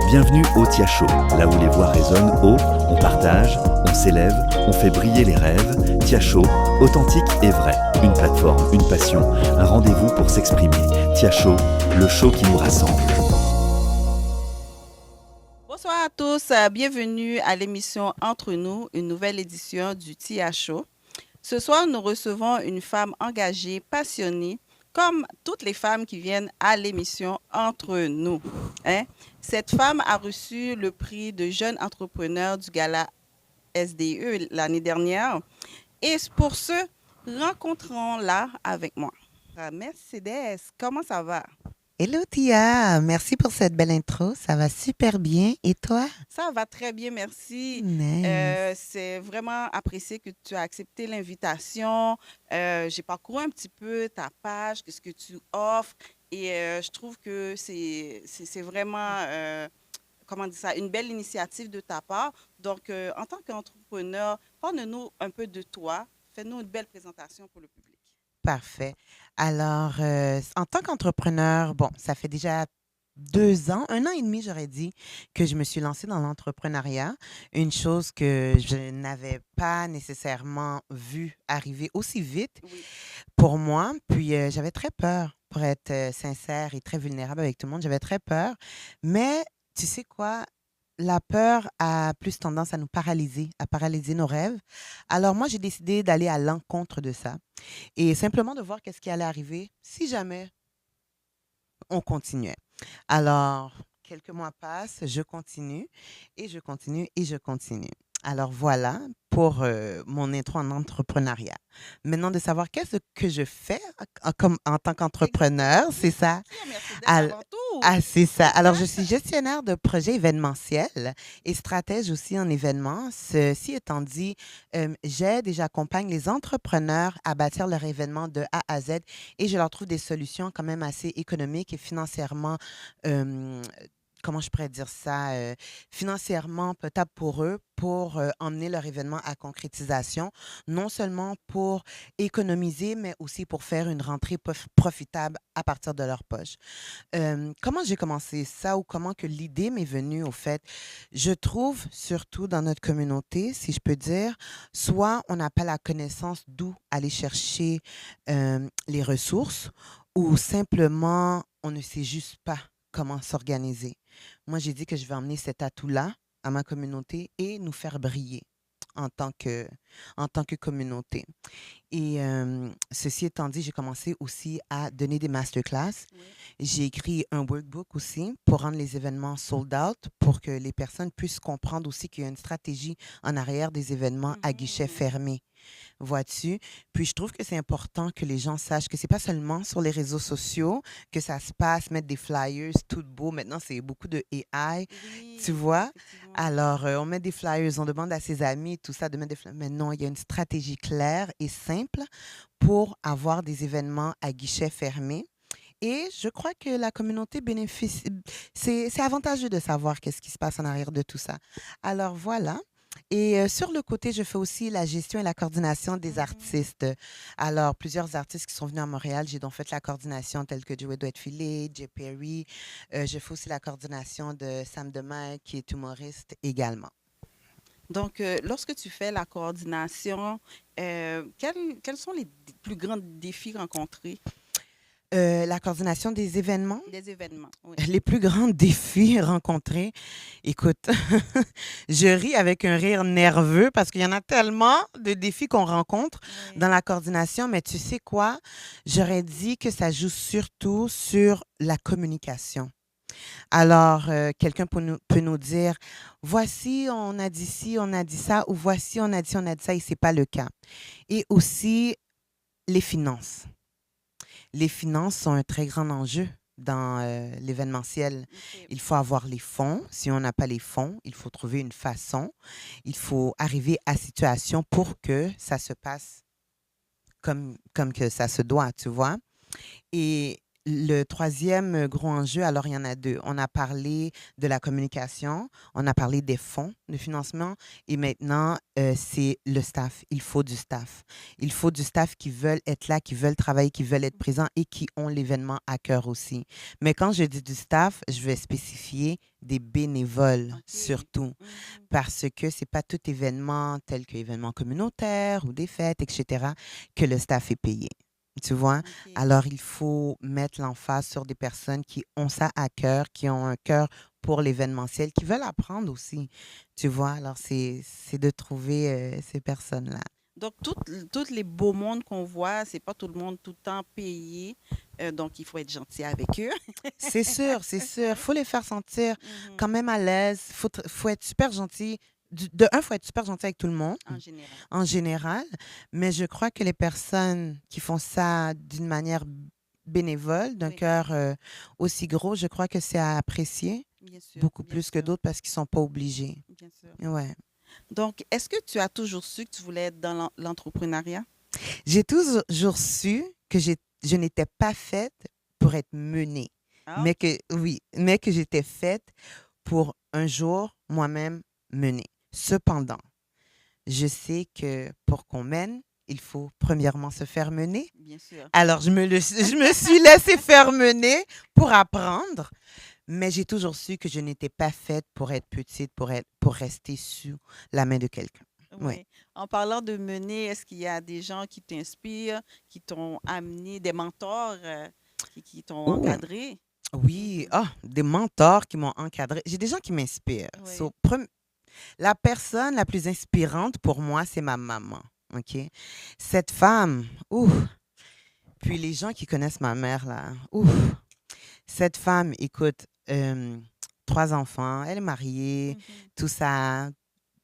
Bienvenue au Tia Show, là où les voix résonnent haut, on partage, on s'élève, on fait briller les rêves. Tia Show, authentique et vrai. Une plateforme, une passion, un rendez-vous pour s'exprimer. Tia Show, le show qui nous rassemble. Bonsoir à tous, bienvenue à l'émission Entre nous, une nouvelle édition du Tia Show. Ce soir, nous recevons une femme engagée, passionnée, comme toutes les femmes qui viennent à l'émission Entre nous. Cette femme a reçu le prix de jeune entrepreneur du gala SDE l'année dernière. Et pour ce, rencontrons-la avec moi. Mercedes, comment ça va? Hello Tia, merci pour cette belle intro, ça va super bien. Et toi? Ça va très bien, merci. Nice. C'est vraiment apprécié que tu as accepté l'invitation. J'ai parcouru un petit peu ta page, qu'est-ce que tu offres, et je trouve que c'est vraiment, comment dire ça, une belle initiative de ta part. Donc, en tant qu'entrepreneur, parle-nous un peu de toi. Fais-nous une belle présentation pour le public. Parfait. Alors, en tant qu'entrepreneur, bon, ça fait déjà 2 ans, 1 an et demi, j'aurais dit, que je me suis lancée dans l'entrepreneuriat. Une chose que je n'avais pas nécessairement vue arriver aussi vite Oui. pour moi. Puis, j'avais très peur, pour être sincère et très vulnérable avec tout le monde. J'avais très peur. Mais, tu sais quoi? La peur a plus tendance à paralyser nos rêves. Alors, moi, j'ai décidé d'aller à l'encontre de ça et simplement de voir qu'est-ce qui allait arriver si jamais on continuait. Alors, quelques mois passent, je continue et je continue et je continue. Alors voilà pour mon intro en entrepreneuriat. Maintenant, de savoir qu'est-ce que je fais en tant qu'entrepreneur, c'est Exactement. ça. Qui est Mercedes Al- avant tout? c'est ça. Alors, je suis gestionnaire de projets événementiels et stratège aussi en événements. Ceci étant dit, j'aide et j'accompagne les entrepreneurs à bâtir leur événement de A à Z et je leur trouve des solutions quand même assez économiques et financièrement, euh, comment je pourrais dire ça, financièrement potable pour eux pour emmener leur événement à concrétisation, non seulement pour économiser, mais aussi pour faire une rentrée profitable à partir de leur poche. Comment j'ai commencé ça ou comment que l'idée m'est venue au fait? Je trouve surtout dans notre communauté, si je peux dire, soit on n'a pas la connaissance d'où aller chercher les ressources ou simplement on ne sait juste pas comment s'organiser. Moi, j'ai dit que je vais emmener cet atout-là à ma communauté et nous faire briller en tant que, en tant que communauté. Et ceci étant dit, j'ai commencé aussi à donner des masterclass. Oui. J'ai écrit un workbook aussi pour rendre les événements sold out, pour que les personnes puissent comprendre aussi qu'il y a une stratégie en arrière des événements à guichet Mhm. fermé. Vois-tu? Puis je trouve que c'est important que les gens sachent que c'est pas seulement sur les réseaux sociaux que ça se passe, mettre des flyers tout beau. Maintenant, c'est beaucoup de AI, tu Oui, vois? effectivement. Alors, on met des flyers, on demande à ses amis, tout ça, de mettre des flyers. Mais non, il y a une stratégie claire et simple pour avoir des événements à guichet fermé. Et je crois que la communauté bénéficie. C'est avantageux de savoir qu'est-ce qui se passe en arrière de tout ça. Alors voilà. Et sur le côté, je fais aussi la gestion et la coordination des Mhm. artistes. Alors, plusieurs artistes qui sont venus à Montréal, j'ai donc fait la coordination telle que Joey Doit-Filé, Jay Perry. Je fais aussi la coordination de Sam Demain, qui est humoriste également. Donc, lorsque tu fais la coordination, quels sont les plus grands défis rencontrés La coordination des événements, des événements? Oui. les plus grands défis rencontrés. Écoute, je ris avec un rire nerveux parce qu'il y en a tellement de défis qu'on rencontre dans Oui. la coordination, mais tu sais quoi? J'aurais dit que ça joue surtout sur la communication. Alors, quelqu'un peut nous dire, voici, on a dit ci, on a dit ça, ou voici, on a dit ça, et c'est pas le cas. Et aussi, les finances. Les finances sont un très grand enjeu dans l'événementiel. OK. Il faut avoir les fonds. Si on n'a pas les fonds, il faut trouver une façon. Il faut arriver à situation pour que ça se passe comme que ça se doit, tu vois. Et le troisième gros enjeu, alors il y en a deux. On a parlé de la communication, on a parlé des fonds de financement et maintenant, c'est le staff. Il faut du staff. Il faut du staff qui veulent être là, qui veulent travailler, qui veulent être présents et qui ont l'événement à cœur aussi. Mais quand je dis du staff, je vais spécifier des bénévoles OK. surtout Mhm. parce que c'est pas tout événement tel que événement communautaire ou des fêtes, etc., que le staff est payé. Tu vois? OK. Alors, il faut mettre l'emphase sur des personnes qui ont ça à cœur, qui ont un cœur pour l'événementiel, qui veulent apprendre aussi. Tu vois? Alors, c'est de trouver ces personnes-là. Donc, toutes les beaux mondes qu'on voit, c'est pas tout le monde tout le temps payé. Donc, il faut être gentil avec eux. C'est sûr, c'est sûr. Faut les faire sentir Mhm. quand même à l'aise. Faut être super gentil. De un, faut être super gentil avec tout le monde, En général. en général. Mais je crois que les personnes qui font ça d'une manière bénévole, d'un Oui, cœur aussi gros, je crois que c'est à apprécier bien sûr, beaucoup bien plus que sûr, d'autres parce qu'ils sont pas obligés. bien sûr. Ouais. Donc, est-ce que tu as toujours su que tu voulais être dans l'entrepreneuriat? J'ai toujours su que je n'étais pas faite pour être menée, Ah, mais OK. que, oui, mais que j'étais faite pour un jour moi-même mener. Cependant, je sais que pour qu'on mène, il faut premièrement se faire mener. Bien sûr. Alors, je me suis laissée faire mener pour apprendre, mais j'ai toujours su que je n'étais pas faite pour être petite, pour rester sous la main de quelqu'un. Oui. Oui. En parlant de mener, est-ce qu'il y a des gens qui t'inspirent, qui t'ont amené, des mentors qui t'ont Oh, encadré? oui, Mhm. des mentors qui m'ont encadré. J'ai des gens qui m'inspirent. Oui. La personne la plus inspirante pour moi, c'est ma maman. OK? Cette femme, ouf. Puis les gens qui connaissent ma mère, là, ouf. Cette femme, écoute, trois enfants, elle est mariée, Mhm. tout ça,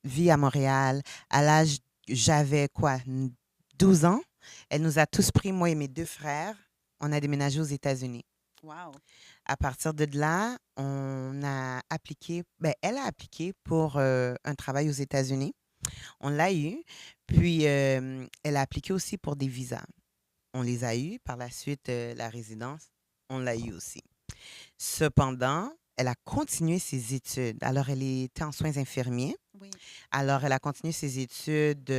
vit à Montréal. À l'âge, j'avais quoi, 12 ans. Elle nous a tous pris, moi et mes deux frères. On a déménagé aux États-Unis. Wow. À partir de là, on a appliqué, ben, elle a appliqué pour un travail aux États-Unis. On l'a eu. Puis, elle a appliqué aussi pour des visas. On les a eus. Par la suite, la résidence, on l'a eu aussi. Cependant, elle a continué ses études. Alors, elle était en soins infirmiers. Oui. Alors, elle a continué ses études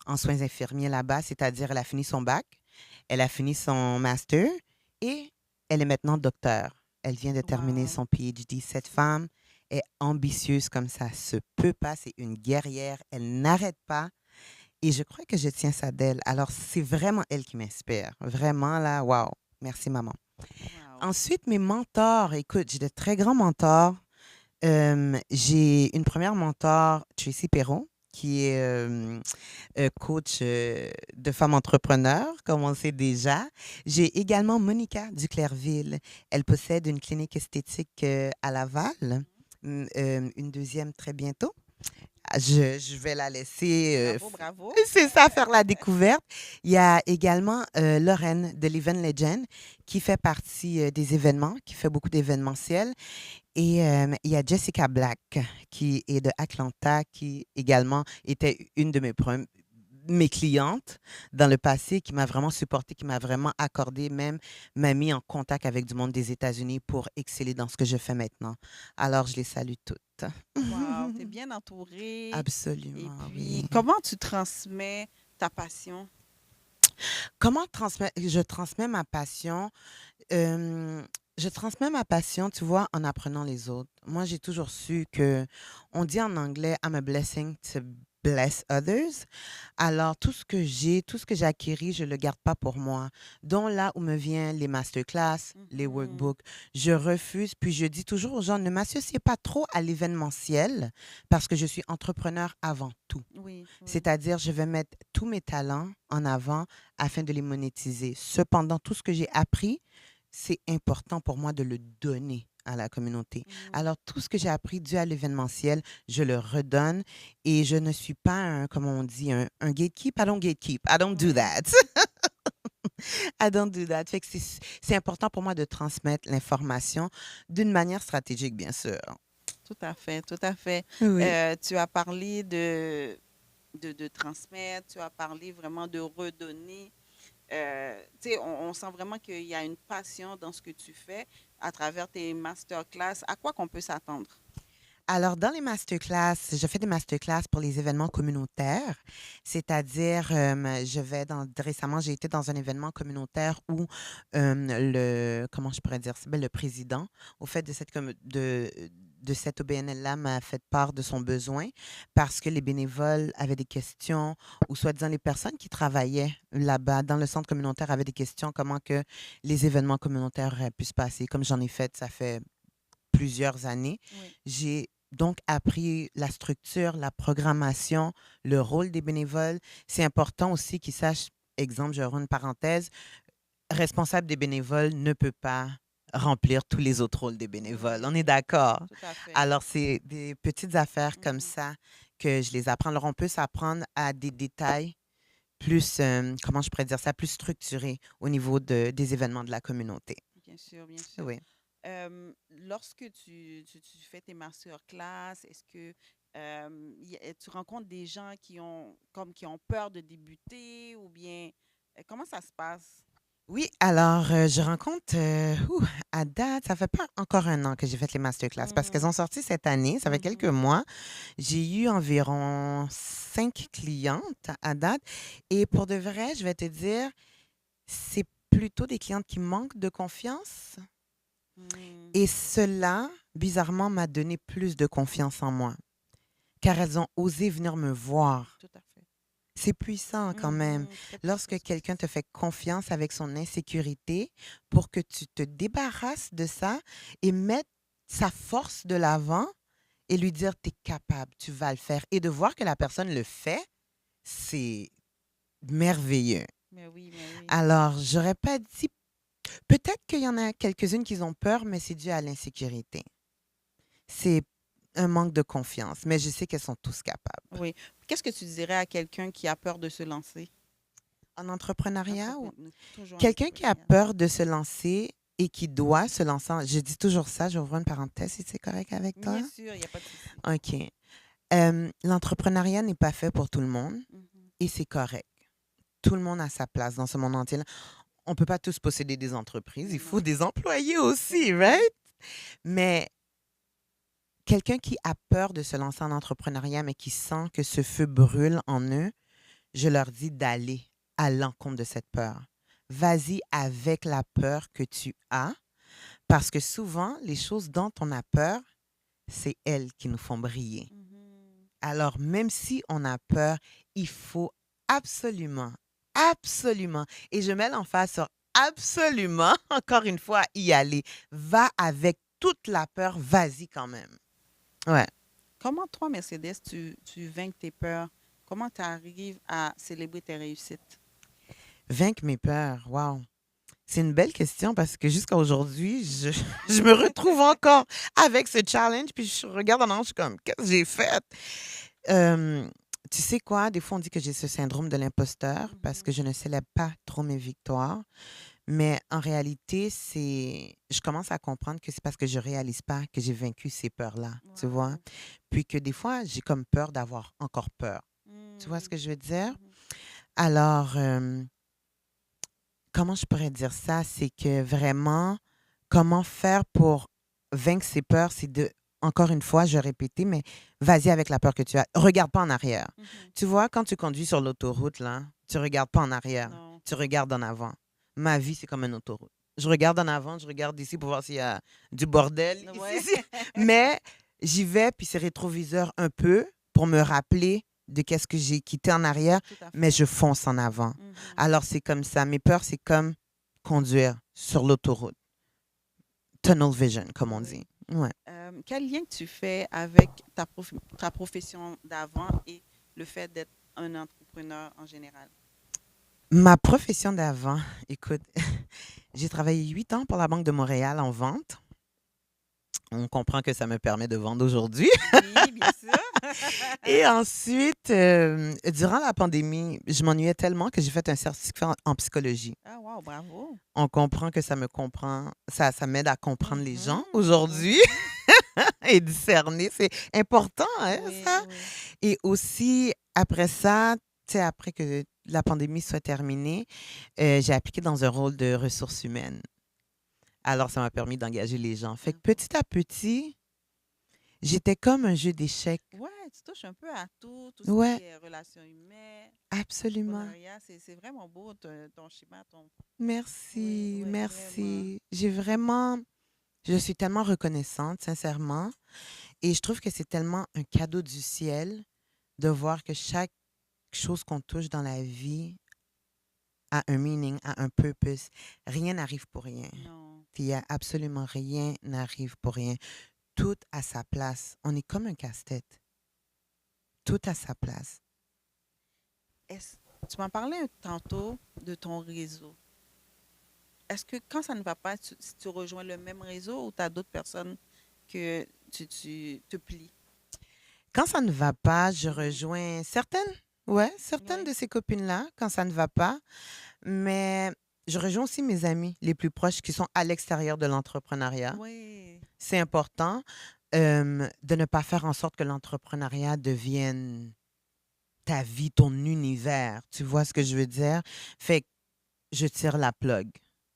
en soins infirmiers là-bas, c'est-à-dire elle a fini son bac, elle a fini son master et elle est maintenant docteur. Elle vient de terminer Wow. son PhD. Cette femme est ambitieuse comme ça se peut pas. C'est une guerrière. Elle n'arrête pas. Et je crois que je tiens ça d'elle. Alors, c'est vraiment elle qui m'inspire. Vraiment, là, wow. Merci, maman. Wow. Ensuite, mes mentors. Écoute, j'ai de très grands mentors. J'ai une première mentor, Tracy Perron, qui est coach de femmes entrepreneurs, comme on sait déjà. J'ai également Monica Duclerville. Elle possède une clinique esthétique à Laval, une deuxième très bientôt. Je vais la laisser, Bravo, bravo. c'est ça, faire la découverte. Il y a également Lorraine de l'Event Legend qui fait partie des événements, qui fait beaucoup d'événementiels. Et il y a Jessica Black, qui est de Atlanta, qui également était une de mes clientes dans le passé, qui m'a vraiment supportée, qui m'a vraiment accordé, même m'a mis en contact avec du monde des États-Unis pour exceller dans ce que je fais maintenant. Alors, je les salue toutes. Wow. Tu es bien entouré. Et Absolument, puis, oui. comment tu transmets ta passion? Je transmets ma passion? Euh, je transmets ma passion, tu vois, en apprenant les autres. Moi, j'ai toujours su que, on dit en anglais, I'm a blessing to bless others. Alors, tout ce que j'ai acquis, je ne le garde pas pour moi. Donc, là où me viennent les masterclass, les Mhm. workbooks, je refuse. Puis, je dis toujours aux gens, ne m'associez pas trop à l'événementiel parce que je suis entrepreneur avant tout. Oui, oui. C'est-à-dire, je vais mettre tous mes talents en avant afin de les monétiser. Cependant, tout ce que j'ai appris, c'est important pour moi de le donner à la communauté. Mhm. Alors, tout ce que j'ai appris dû à l'événementiel, je le redonne et je ne suis pas un, comme on dit, un gatekeep. I don't gatekeep. I don't do Oui, that. I don't do that. Fait que c'est important pour moi de transmettre l'information d'une manière stratégique, bien sûr. tout à fait, tout à fait. Oui. Tu as parlé de transmettre, tu as parlé vraiment de redonner. Tu sais, on sent vraiment qu'il y a une passion dans ce que tu fais à travers tes masterclass. À quoi qu'on peut s'attendre? Alors, dans les masterclass, je fais des masterclass pour les événements communautaires, c'est-à-dire, récemment, j'ai été dans un événement communautaire où comment je pourrais dire ça? Ben, le président, au fait de cette OBNL-là, m'a fait part de son besoin parce que les bénévoles avaient des questions, ou soi-disant les personnes qui travaillaient là-bas dans le centre communautaire avaient des questions, comment que les événements communautaires auraient pu se passer. Comme j'en ai fait, ça fait plusieurs années. Oui. J'ai donc appris la structure, la programmation, le rôle des bénévoles. C'est important aussi qu'ils sachent, exemple, je une parenthèse, responsable des bénévoles ne peut pas remplir tous les autres rôles des bénévoles. On est d'accord? Tout à fait. Alors, c'est des petites affaires comme Mhm. ça que je les apprends. Alors, on peut s'apprendre à des détails plus, comment je pourrais dire ça, plus structurés au niveau des événements de la communauté. Bien sûr, bien sûr. Oui. Lorsque tu fais tes masterclass, est-ce que tu rencontres des gens qui ont peur de débuter ou bien comment ça se passe? Oui, alors je rencontre, à date, ça fait pas encore un an que j'ai fait les masterclass parce qu'elles Mhm, ont sorti cette année, ça fait quelques mhm. mois. J'ai eu environ 5 clientes à date et pour de vrai, je vais te dire, c'est plutôt des clientes qui manquent de confiance Mm, et cela, bizarrement, m'a donné plus de confiance en moi car elles ont osé venir me voir. tout à fait. C'est puissant quand même. Très puissant, Lorsque ce que tu quelqu'un te dis. fait confiance avec son insécurité pour que tu te débarrasses de ça et mettre sa force de l'avant et lui dire, tu es capable, tu vas le faire. Et de voir que la personne le fait, c'est merveilleux. Mais oui. Alors, j'aurais pas dit, peut-être qu'il y en a quelques-unes qui ont peur, mais c'est dû à l'insécurité. C'est un manque de confiance, mais je sais qu'elles sont tous capables. Oui. Qu'est-ce que tu dirais à quelqu'un qui a peur de se lancer? En entrepreneuriat, Toujours en quelqu'un qui a entrepreneuriat. peur de se lancer et qui doit se lancer, je dis toujours ça, j'ouvre une parenthèse si c'est correct avec toi. Bien sûr, il n'y a pas de souci. OK. L'entrepreneuriat n'est pas fait pour tout le monde Mhm. et c'est correct. Tout le monde a sa place dans ce monde entier. On ne peut pas tous posséder des entreprises. Il faut Non. des employés aussi, Mhm. right? Mais quelqu'un qui a peur de se lancer en entrepreneuriat, mais qui sent que ce feu brûle en eux, je leur dis d'aller à l'encontre de cette peur. Vas-y avec la peur que tu as, parce que souvent, les choses dont on a peur, c'est elles qui nous font briller. Mhm. Alors, même si on a peur, il faut absolument, absolument, et je mets l'emphase sur absolument, encore une fois, y aller. Va avec toute la peur, vas-y quand même. Ouais. Comment toi, Mercedes, tu vainques tes peurs? Comment tu arrives à célébrer tes réussites? Vaincre mes peurs, wow. C'est une belle question parce que jusqu'à aujourd'hui, je me retrouve encore avec ce challenge, puis je regarde en arrière, je suis comme, qu'est-ce que j'ai fait? Euh, Tu sais quoi? Des fois, on dit que j'ai ce syndrome de l'imposteur parce que Mhm. je ne célèbre pas trop mes victoires. Mais en réalité, je commence à comprendre que c'est parce que je réalise pas que j'ai vaincu ces peurs-là, tu vois? Wow. Puis que des fois, j'ai comme peur d'avoir encore peur. Tu vois ce Mm, que je veux dire? mhm. Alors, comment je pourrais dire ça? C'est que vraiment, comment faire pour vaincre ses peurs, c'est de, encore une fois, je vais répéter, mais vas-y avec la peur que tu as. Regarde pas en arrière. Mhm. Tu vois, quand tu conduis sur l'autoroute, là, tu regardes pas en arrière, Non. tu regardes en avant. Ma vie, c'est comme une autoroute. Je regarde en avant, je regarde ici pour voir s'il y a du bordel Ouais. ici. Mais j'y vais, puis c'est rétroviseur un peu pour me rappeler de qu'est-ce que j'ai quitté en arrière, Tout à mais fait. je fonce en avant. Mhm. Alors, c'est comme ça. Mes peurs, c'est comme conduire sur l'autoroute. Tunnel vision, comme on Oui. dit. Ouais. Quel lien tu fais avec ta profession d'avant et le fait d'être un entrepreneur en général? Ma profession d'avant, écoute, j'ai travaillé 8 ans pour la Banque de Montréal en vente. On comprend que ça me permet de vendre aujourd'hui. Oui, bien sûr. Et ensuite, durant la pandémie, je m'ennuyais tellement que j'ai fait un certificat en psychologie. Ah, wow, bravo. On comprend que ça m'aide à comprendre les gens Mhm, aujourd'hui mhm. et discerner. C'est important, hein, Oui, ça? oui. Et aussi, après ça, tu sais, après que la pandémie soit terminée, j'ai appliqué dans un rôle de ressources humaines. Alors, ça m'a permis d'engager les gens. Fait que petit à petit, j'étais comme un jeu d'échecs. Ouais, tu touches un peu à tout ce Ouais, qui est relations humaines, absolument. entrepreneuriat. C'est vraiment beau ton schéma, ton. Oui, Merci, oui, vraiment. merci. Je suis tellement reconnaissante, sincèrement. Et je trouve que c'est tellement un cadeau du ciel de voir que chaque chose qu'on touche dans la vie a un meaning, a un purpose. Rien n'arrive pour rien. Non. Il y a absolument rien n'arrive pour rien. Tout à sa place. On est comme un casse-tête. Tout à sa place. Est-ce- Tu m'as parlé tantôt de ton réseau. Est-ce que quand ça ne va pas, si tu rejoins le même réseau ou tu as d'autres personnes que tu te plies? Quand ça ne va pas, je Mhm. rejoins certaines Oui. de ces copines-là, quand ça ne va pas. Mais je rejoins aussi mes amis les plus proches qui sont à l'extérieur de l'entrepreneuriat. Oui. C'est important de ne pas faire en sorte que l'entrepreneuriat devienne ta vie, ton univers. Tu vois ce que je veux dire? Fait que je tire la plug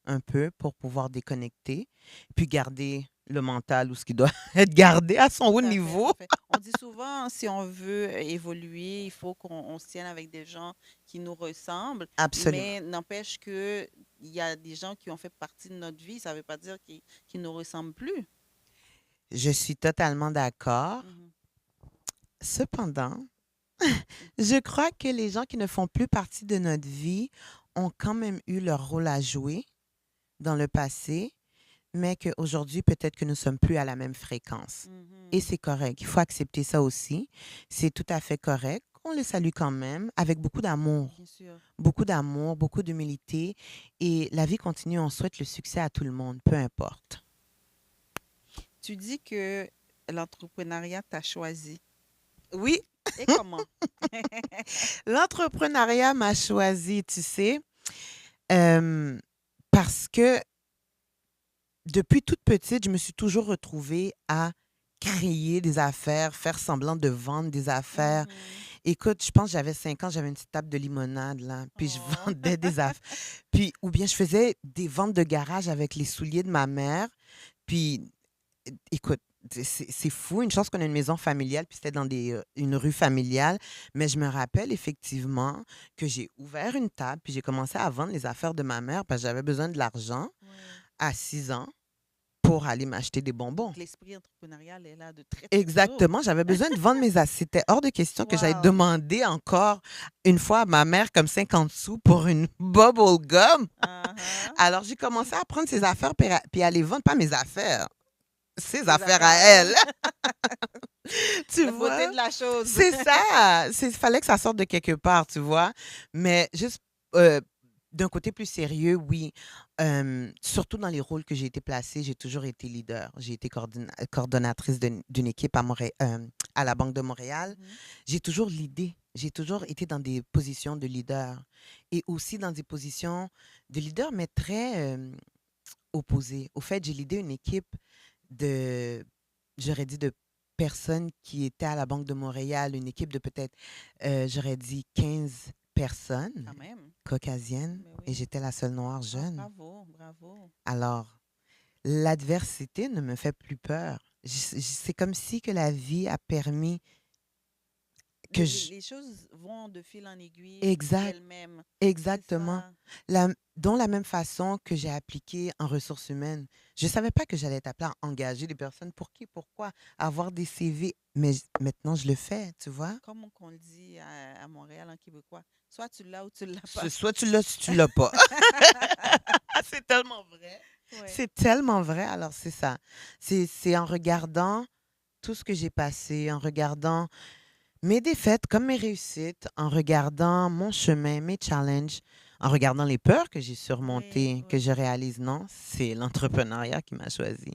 un peu pour pouvoir déconnecter, puis garder le mental ou ce qui doit être gardé à son haut Tout à fait, tout niveau. à fait. On dit souvent, si on veut évoluer, il faut qu'on se tienne avec des gens qui nous ressemblent, Absolument. mais n'empêche que il y a des gens qui ont fait partie de notre vie, ça ne veut pas dire qu'ils nous ressemblent plus. Je suis totalement d'accord. Mhm. Cependant, je crois que les gens qui ne font plus partie de notre vie ont quand même eu leur rôle à jouer dans le passé, mais qu'aujourd'hui, peut-être que nous ne sommes plus à la même fréquence. Et Mhm. c'est correct. Il faut accepter ça aussi. C'est tout à fait correct. On les salue quand même avec Bien sûr. beaucoup d'amour, beaucoup d'humilité. Et la vie continue. On souhaite le succès à tout le monde, peu importe. Tu dis que l'entrepreneuriat t'a choisi. Oui, Et comment? l'entrepreneuriat m'a choisi, tu sais, euh, parce que depuis toute petite, je me suis toujours retrouvée à créer des affaires, faire semblant de vendre des affaires. Mhm. Écoute, je pense que j'avais 5 ans, j'avais une petite table de limonade, là, puis je Oh. vendais des affaires. Puis, ou bien je faisais des ventes de garage avec les souliers de ma mère. Puis, écoute, c'est fou. Une chance qu'on a une maison familiale, puis c'était dans une rue familiale. Mais je me rappelle effectivement que j'ai ouvert une table, puis j'ai commencé à vendre les affaires de ma mère parce que j'avais besoin de l'argent Ouais. à 6 ans pour aller m'acheter des bonbons. Donc, l'esprit entrepreneurial est là de très, très tôt. Exactement, j'avais besoin de vendre mes assiettes. C'était hors de question que j'aille Wow. demander encore une fois à ma mère comme 50 sous pour une bubble gum. Uh-huh. Alors, j'ai commencé à prendre ses affaires puis à les vendre, pas mes affaires, ses Tes affaires affaires à à elle. elle. Tu La beauté vois? de la chose. C'est ça. Il fallait que ça sorte de quelque part, tu vois. Mais juste euh, d'un côté plus sérieux, oui. Surtout dans les rôles que j'ai été placée, j'ai toujours été leader. J'ai été coordonnatrice d'une équipe à la Banque de Montréal. Mhm. J'ai toujours leadé. J'ai toujours été dans des positions de leader et aussi dans des positions de leader, mais très opposées. Au fait, j'ai leadé une équipe de, j'aurais dit, de personnes qui étaient à la Banque de Montréal, une équipe de peut-être, j'aurais dit 15 personnes Quand même. caucasiennes Mais et oui. j'étais la seule noire Ah, jeune. bravo, bravo. Alors, l'adversité ne me fait plus peur. C'est comme si que la vie a permis que je... Les choses vont de fil en aiguille Exact, d'elles-mêmes. C'est exactement. ça. Dans la même façon que j'ai appliqué en ressources humaines, je ne savais pas que j'allais être appelée à engager des personnes. Pour qui? Pourquoi? Avoir des CV. Mais maintenant, je le fais, tu vois? Comme on le dit à Montréal en québécois, soit tu l'as ou tu l'as pas. Soit tu l'as, si tu l'as pas. C'est tellement vrai. Ouais. C'est tellement vrai. Alors, c'est ça. C'est en regardant tout ce que j'ai passé, en regardant mes défaites comme mes réussites, en regardant mon chemin, mes challenges, en regardant les peurs que j'ai Oui, surmontées, que oui, je réalise, non, c'est l'entrepreneuriat qui m'a choisi.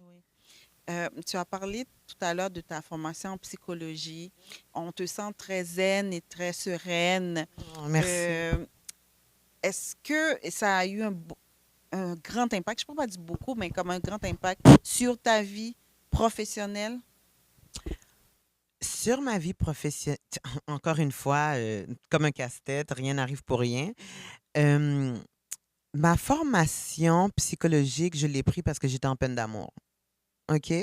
oui. Tu as parlé tout à l'heure de ta formation en psychologie. On te sent très zen et très sereine. Oh, merci. Euh, Est-ce que ça a eu un grand impact, je ne peux pas dire beaucoup, mais comme un grand impact sur ta vie professionnelle? Sur ma vie professionnelle, encore une fois, comme un casse-tête, rien n'arrive pour rien. Mhm. Euh, Ma formation psychologique, je l'ai pris parce que j'étais en peine d'amour. OK?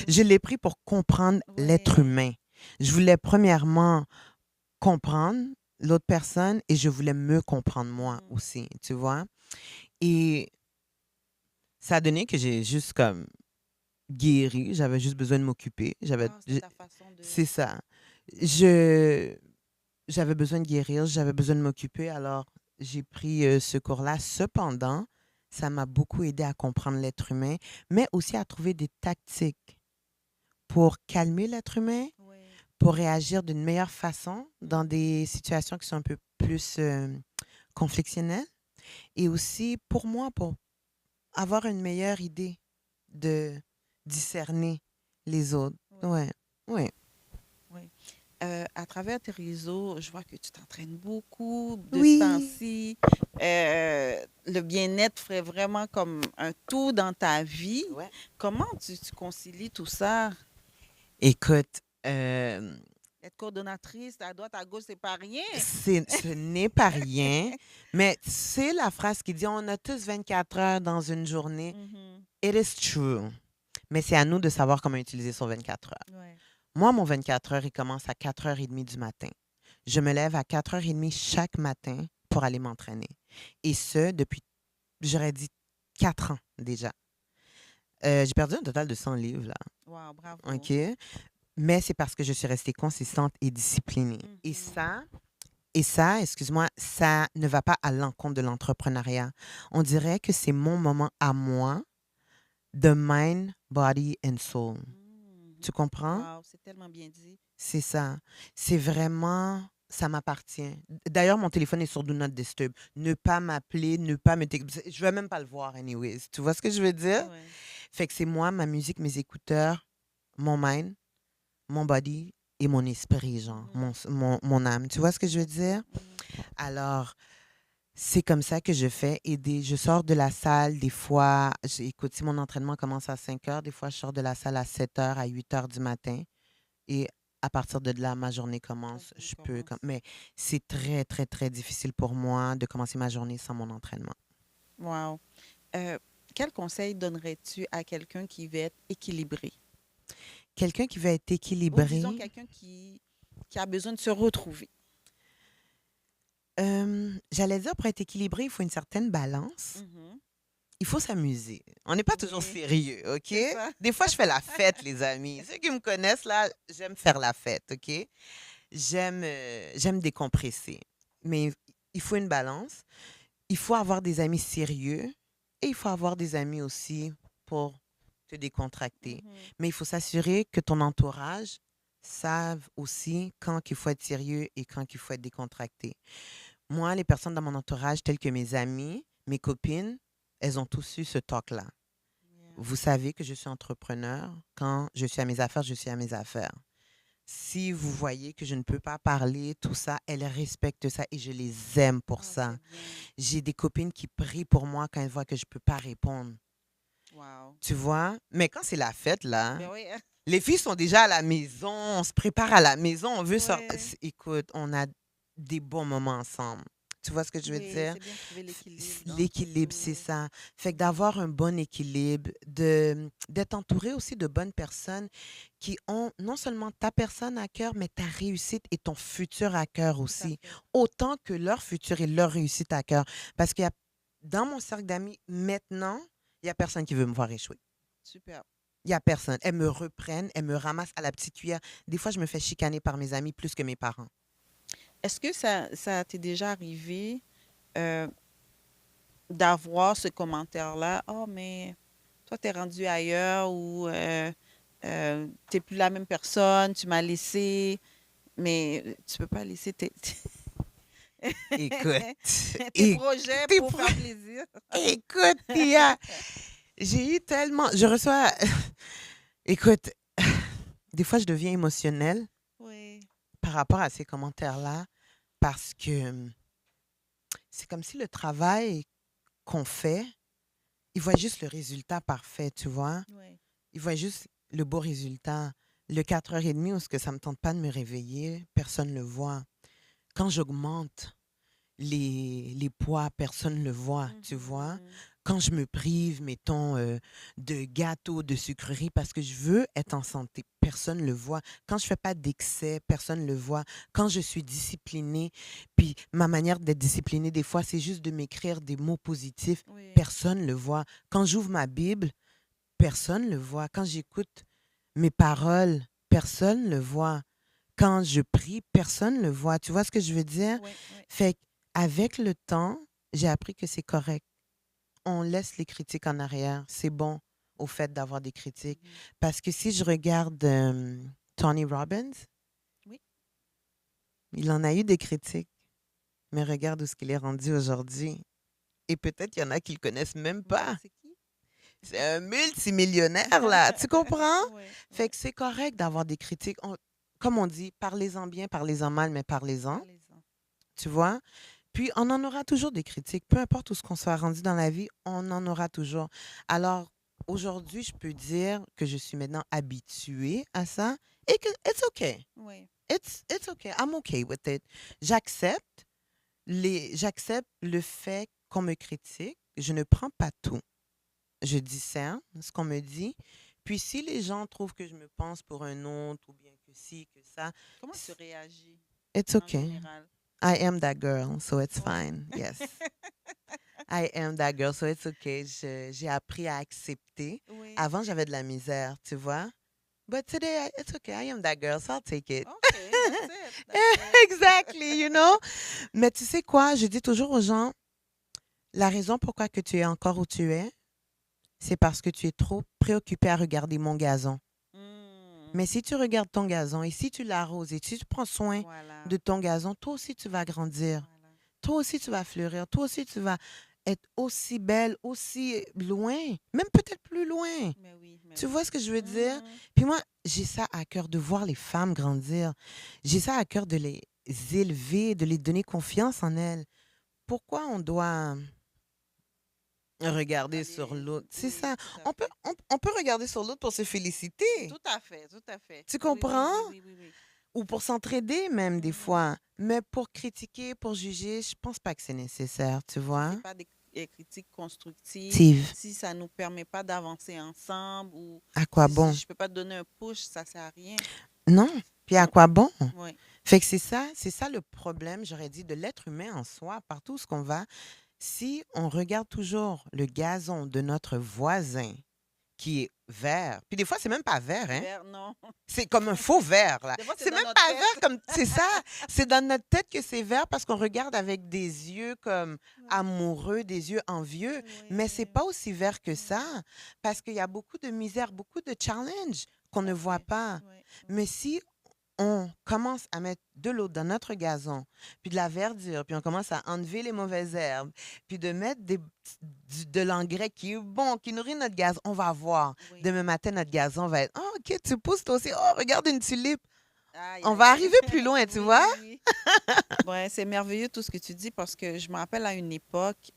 Je l'ai pris pour comprendre l'être Ouais. humain. Je voulais premièrement comprendre l'autre personne et je voulais me comprendre moi Mhm. aussi, tu vois? Et ça a donné que j'ai juste comme guéri, j'avais juste besoin de m'occuper. Ah, c'est ta façon de... C'est ça. Ouais. Je, J'avais besoin de guérir, j'avais besoin de m'occuper, alors j'ai pris ce cours-là. Cependant, ça m'a beaucoup aidé à comprendre l'être humain, mais aussi à trouver des tactiques pour calmer l'être humain, Ouais. pour réagir d'une meilleure façon dans Mhm. des situations qui sont un peu plus conflictionnelles, et aussi pour moi, pour avoir une meilleure idée de discerner les autres. Ouais. Ouais, ouais. Ouais. À travers tes réseaux, je vois que tu t'entraînes beaucoup de ce Oui. temps-ci. Le bien-être ferait vraiment comme un tout dans ta vie. Ouais. Comment tu concilies tout ça? Écoute, Être coordonnatrice à droite, à gauche, c'est pas rien. ce n'est pas rien, mais c'est la phrase qui dit on a tous 24 heures dans une journée. Mhm. It is true. Mais c'est à nous de savoir comment utiliser son 24 heures. Ouais. Moi, mon 24 heures, il commence à 4h30 du matin. Je me lève à 4h30 chaque matin pour aller m'entraîner. Et ce, depuis, j'aurais dit, 4 ans déjà. J'ai perdu un total de 100 livres, là. Wow, bravo. OK? Mais c'est parce que je suis restée consistante et disciplinée. Mhm. Et ça, excuse-moi, ça ne va pas à l'encontre de l'entrepreneuriat. On dirait que c'est mon moment à moi de mind, body and soul. Mhm. Tu comprends? Wow, c'est tellement bien dit. C'est ça. C'est vraiment, ça m'appartient. D'ailleurs, mon téléphone est sur Do Not Disturb. Ne pas m'appeler, ne pas me texter. Je vais même pas le voir, anyways. Tu vois ce que je veux dire? Ouais. Fait que c'est moi, ma musique, mes écouteurs, mon mind, mon body et mon esprit, genre, Mhm. mon âme. Tu vois ce que je veux dire? Mhm. Alors, c'est comme ça que je fais. Je sors de la salle des fois. Écoute, si mon entraînement commence à 5 heures, des fois, je sors de la salle à 7 heures, à 8 heures du matin. Et à partir de là, ma journée La commence. journée commence. Mais c'est très, très, très difficile pour moi de commencer ma journée sans mon entraînement. Wow. Euh, quel conseil donnerais-tu à quelqu'un qui veut être équilibré? Quelqu'un qui veut être Ou disons équilibré, quelqu'un qui a besoin de se retrouver. j'allais dire pour être équilibré, il faut une certaine balance. Mhm. Il faut s'amuser. On n'est pas toujours Oui, sérieux, OK? c'est ça. Des fois, je fais la fête, les amis. Ceux qui me connaissent, là, j'aime faire la fête, OK? J'aime décompresser. Mais il faut une balance. Il faut avoir des amis sérieux et il faut avoir des amis aussi pour te décontracter. Mhm. Mais il faut s'assurer que ton entourage savent aussi quand il faut être sérieux et quand il faut être décontracté. Moi, les personnes dans mon entourage, telles que mes amis, mes copines, elles ont tous eu ce talk-là. Yeah. Vous savez que je suis entrepreneur. Quand je suis à mes affaires, je suis à mes affaires. Si vous voyez que je ne peux pas parler, tout ça, elles respectent ça et je les aime pour Oh, ça. c'est bien. J'ai des copines qui prient pour moi quand elles voient que je ne peux pas répondre. Wow. Tu vois? Mais quand c'est la fête, là, Ben oui, hein. les filles sont déjà à la maison, on se prépare à la maison, on veut sortir. Ouais. Écoute, on a des bons moments ensemble. Tu vois ce que je veux Oui, dire? c'est bien de trouver l'équilibre entre L'équilibre, tout. c'est Ouais. ça. Fait que d'avoir un bon équilibre, d'être entouré aussi de bonnes personnes qui ont non seulement ta personne à cœur, mais ta réussite et ton futur à cœur Tout à aussi. fait. Autant que leur futur et leur réussite à cœur. Parce qu'il y a, dans mon cercle d'amis, maintenant, il n'y a personne qui veut me voir échouer. Super. Il n'y a personne. Elles me reprennent, elles me ramassent à la petite cuillère. Des fois, je me fais chicaner par mes amis plus que mes parents. Est-ce que ça t'est déjà arrivé euh, d'avoir ce commentaire-là? Oh, mais toi, t'es rendu ailleurs ou t'es plus la même personne, tu m'as laissé, mais tu peux pas laisser Écoute, tes écoute, projets tes pour pro- faire plaisir. écoute, Tia, j'ai eu tellement. Je reçois. Écoute, des fois, je deviens émotionnelle Oui, par rapport à ces commentaires-là parce que c'est comme si le travail qu'on fait, ils voient juste le résultat parfait, tu vois? oui. Ils voient juste le beau résultat. le 4h30 où ce que ça me tente pas de me réveiller, personne le voit. Quand j'augmente les poids, personne le voit, tu vois. Mhm. Quand je me prive, mettons, de gâteaux, de sucreries, parce que je veux être en santé, personne le voit. Quand je fais pas d'excès, personne le voit. Quand je suis disciplinée, puis ma manière d'être disciplinée, des fois, c'est juste de m'écrire des mots positifs, Oui. personne le voit. Quand j'ouvre ma Bible, personne le voit. Quand j'écoute mes paroles, personne le voit. Quand je prie, personne le voit. Tu vois ce que je veux dire? Oui, oui. Fait qu'avec le temps, j'ai appris que c'est correct. On laisse les critiques en arrière. C'est bon au fait d'avoir des critiques. Mhm. Parce que si je regarde Tony Robbins, Oui. il en a eu des critiques, mais regarde où ce qu'il est rendu aujourd'hui. Et peut-être qu'il y en a qui le connaissent même Oui, pas. c'est qui? C'est un multimillionnaire, là. Tu comprends? Oui, Fait oui. que c'est correct d'avoir des critiques. Comme on dit, parlez-en bien, parlez-en mal, mais parlez-en. Parlez-en. Tu vois? Puis, on en aura toujours des critiques. Peu importe où ce qu'on soit rendu dans la vie, on en aura toujours. Alors, aujourd'hui, je peux dire que je suis maintenant habituée à ça et que it's okay. Oui. It's okay. I'm okay with it. J'accepte j'accepte le fait qu'on me critique. Je ne prends pas tout. Je discerne ce qu'on me dit. Puis, si les gens trouvent que je me pense pour un autre ou bien que ci, que ça, Comment tu réagis it's en okay. général? I am that girl, so it's Oui. fine. Yes. I am that girl, so it's okay. J'ai appris à accepter. Oui. Avant, j'avais de la misère, tu vois. But today, it's okay. I am that girl, so I'll take it. OK, that's it. That's it. Exactly, you know. Mais tu sais quoi? Je dis toujours aux gens, la raison pourquoi que tu es encore où tu es, c'est parce que tu es trop préoccupé à regarder mon gazon. Mm. Mais si tu regardes ton gazon et si tu l'arroses et si tu prends soin Voilà. de ton gazon, toi aussi, tu vas grandir. Voilà. Toi aussi, tu vas fleurir. Toi aussi, tu vas être aussi belle, aussi loin, même peut-être plus loin. Mais oui, mais Tu oui. vois ce que je veux dire? Mhm. Puis moi, j'ai ça à cœur de voir les femmes grandir. J'ai ça à cœur de les élever, de les donner confiance en elles. Pourquoi on doit regarder sur Allez, l'autre? C'est oui, ça. tout à On peut, fait. on peut regarder sur l'autre pour se féliciter. Tout à fait, tout à fait. Tu Oui, oui, comprends? oui, oui, oui, oui. Ou pour s'entraider même des Mhm. fois. Mais pour critiquer, pour juger, je pense pas que c'est nécessaire, tu Si vois? c'est pas des critiques constructives, Steve, si ça nous permet pas d'avancer ensemble ou à quoi si bon? je peux pas te donner un push, ça sert à rien. Non. Puis à Non. quoi bon? Oui. Fait que c'est ça le problème, j'aurais dit, de l'être humain en soi, partout où ce qu'on va. Si on regarde toujours le gazon de notre voisin qui est vert, puis des fois, c'est même pas vert, hein? Vert, non. C'est comme un faux vert, là. Des fois, c'est C'est dans même notre pas tête. vert comme. C'est ça. C'est dans notre tête que c'est vert parce qu'on regarde avec des yeux comme Oui, amoureux, des yeux envieux. Mais c'est oui. pas aussi vert que ça parce qu'il y a beaucoup de misère, beaucoup de challenges qu'on ne voit Oui, pas. oui, oui. Mais si on commence à mettre de l'eau dans notre gazon, puis de la verdure, puis on commence à enlever les mauvaises herbes, puis de mettre de l'engrais qui est bon, qui nourrit notre gazon, on va voir. Oui. Demain matin, notre gazon va être, oh, OK, tu pousses toi aussi. Oh, regarde une tulipe. Aïe, On aïe, va aïe. arriver plus loin, tu Oui, vois? oui, oui. Ouais, c'est merveilleux tout ce que tu dis parce que je me rappelle à une époque,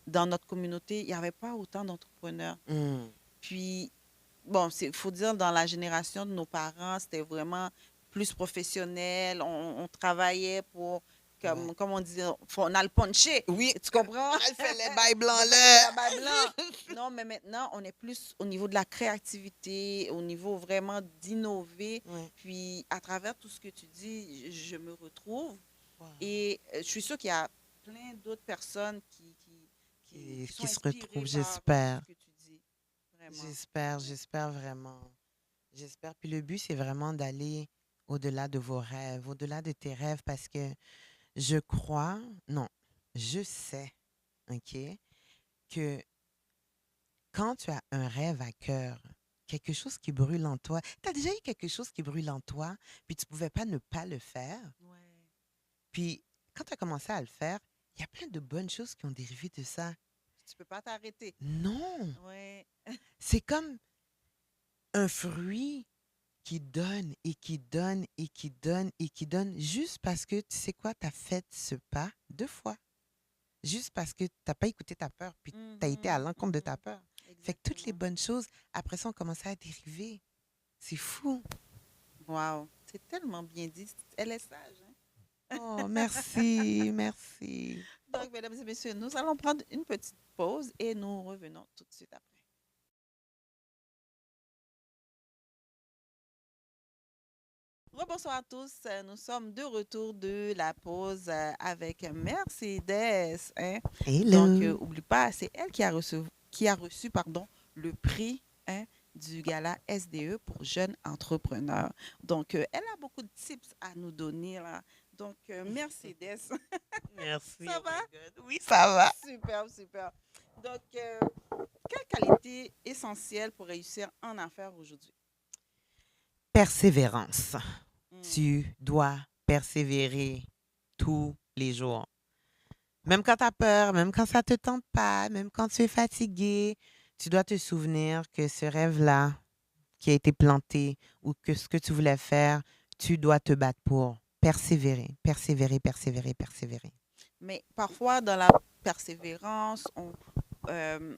dans notre communauté, il n'y avait pas autant d'entrepreneurs. Mm. Puis, bon, il faut dire, dans la génération de nos parents, c'était vraiment plus professionnel. On travaillait pour, Ouais. comme on dit, on a le punché. Oui, Tu comprends? elle fait les bails blancs Le là. bail blanc. Non, mais maintenant, on est plus au niveau de la créativité, au niveau vraiment d'innover. Ouais. Puis, à travers tout ce que tu dis, je me retrouve. Wow. Et je suis sûre qu'il y a plein d'autres personnes qui sont Qui se inspirées retrouvent, par j'espère. ce que tu dis. Vraiment. J'espère vraiment. J'espère. Puis le but, c'est vraiment d'aller au-delà de vos rêves, au-delà de tes rêves, parce que je crois, non, je sais, OK, que quand tu as un rêve à cœur, quelque chose qui brûle en toi, tu as déjà eu quelque chose qui brûle en toi, puis tu ne pouvais pas ne pas le faire. Ouais. Puis quand tu as commencé à le faire, il y a plein de bonnes choses qui ont dérivé de ça. Tu peux pas t'arrêter. Non, Ouais. c'est comme un fruit qui donne et qui donne et qui donne et qui donne juste parce que, tu sais quoi, tu as fait ce pas 2 fois. Juste parce que tu n'as pas écouté ta peur, puis tu as été à Mhm, l'encontre de ta mhm. peur. Fait que toutes les Exactement. bonnes choses, après ça, ont commencé à dériver. C'est fou. Wow, c'est tellement bien dit. Elle est sage, hein? Oh, merci, merci. Donc, mesdames et messieurs, nous allons prendre une petite pause et nous revenons tout de suite après. Rebonsoir à tous. Nous sommes de retour de la pause avec Mercedes, hein. Donc, Hello. oublie pas, c'est elle qui a reçu pardon, le prix, hein, du gala SDE pour jeunes entrepreneurs. Donc, elle a beaucoup de tips à nous donner là. Donc, Mercedes, Merci, ça oh va? my God. Oui, ça va. Super, super. Donc, quelle qualité essentielle pour réussir en affaires aujourd'hui? Persévérance. Hmm. Tu dois persévérer tous les jours. Même quand tu as peur, même quand ça te tente pas, même quand tu es fatigué, tu dois te souvenir que ce rêve-là qui a été planté ou que ce que tu voulais faire, tu dois te battre pour persévérer, persévérer, persévérer, persévérer. Mais parfois, dans la persévérance, euh,